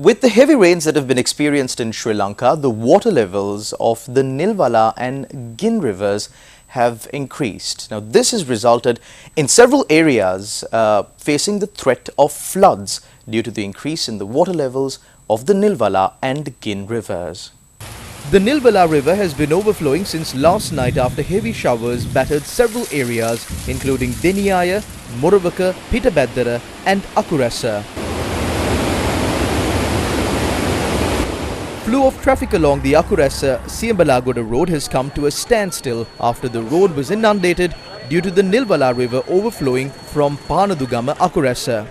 With the heavy rains that have been experienced in Sri Lanka, the water levels of the Nilvala and Gin rivers have increased. Now, this has resulted in several areas facing the threat of floods due to the increase in the water levels of the Nilvala and Gin rivers. The Nilvala river has been overflowing since last night after heavy showers battered several areas including Deniyaya, Moravaka, Pitabaddara and Akurasa. Flow of traffic along the Akurasa-Siambalagoda road has come to a standstill after the road was inundated due to the Nilvala river overflowing from Panadugama, Akurasa.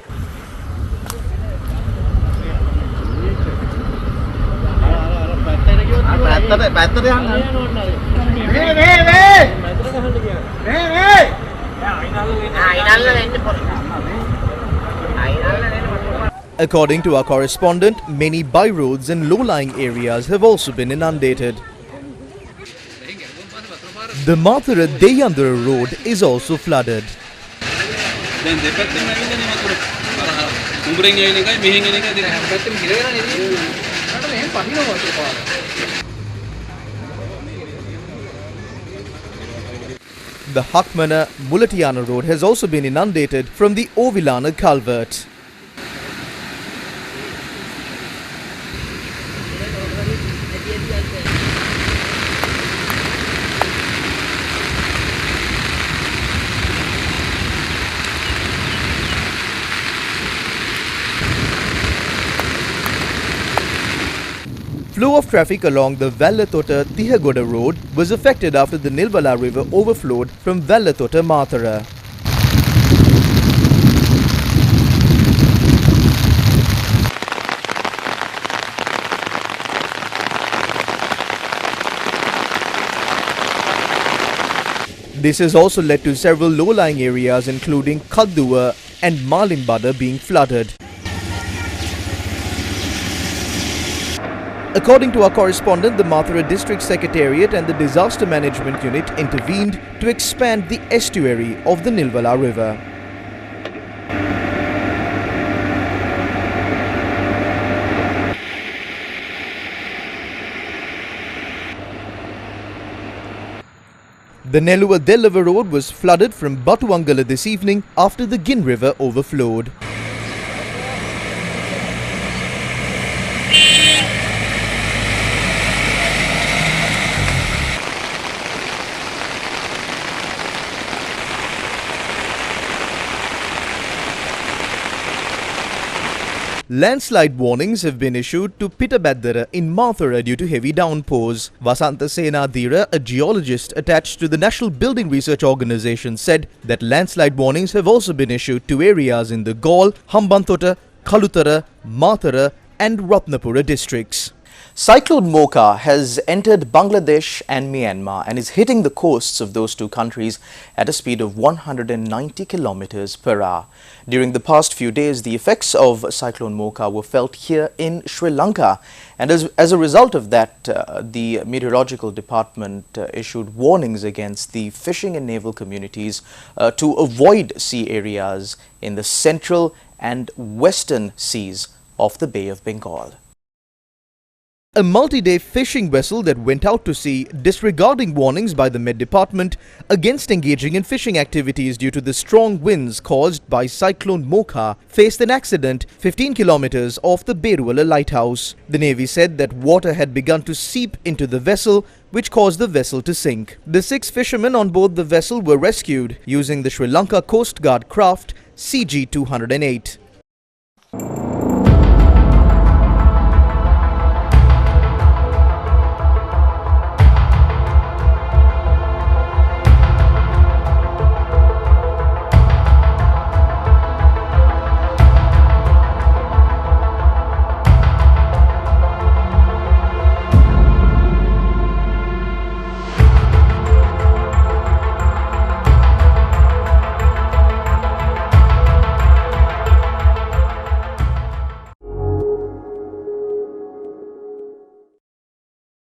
According to our correspondent, many byroads and low-lying areas have also been inundated. The Mathura-Deyandara road is also flooded. The Hakmana-Mulatiana road has also been inundated from the Ovilana culvert. Flow of traffic along the Vallatota-Tihagoda road was affected after the Nilvala river overflowed from Vallatota-Mathura. This has also led to several low-lying areas including Kadduwa and Malimbada being flooded. According to our correspondent, the Mathura District Secretariat and the Disaster Management Unit intervened to expand the estuary of the Nilvala River. The Nelluva-Dellava road was flooded from Batuangala this evening after the Gin River overflowed. Landslide warnings have been issued to Pitabaddara in Mathura due to heavy downpours. Vasanta Senadira, a geologist attached to the National Building Research Organisation, said that landslide warnings have also been issued to areas in the Gaul, Hambantota, Kalutara, Mathura and Ratnapura districts. Cyclone Mocha has entered Bangladesh and Myanmar and is hitting the coasts of those two countries at a speed of 190 kilometers per hour. During the past few days, the effects of Cyclone Mocha were felt here in Sri Lanka, and as a result of that, the Meteorological Department issued warnings against the fishing and naval communities to avoid sea areas in the central and western seas of the Bay of Bengal. A multi-day fishing vessel that went out to sea, disregarding warnings by the Met Department against engaging in fishing activities due to the strong winds caused by Cyclone Mocha, faced an accident 15 kilometers off the Beruala lighthouse. The Navy said that water had begun to seep into the vessel, which caused the vessel to sink. The 6 fishermen on board the vessel were rescued using the Sri Lanka Coast Guard craft CG-208.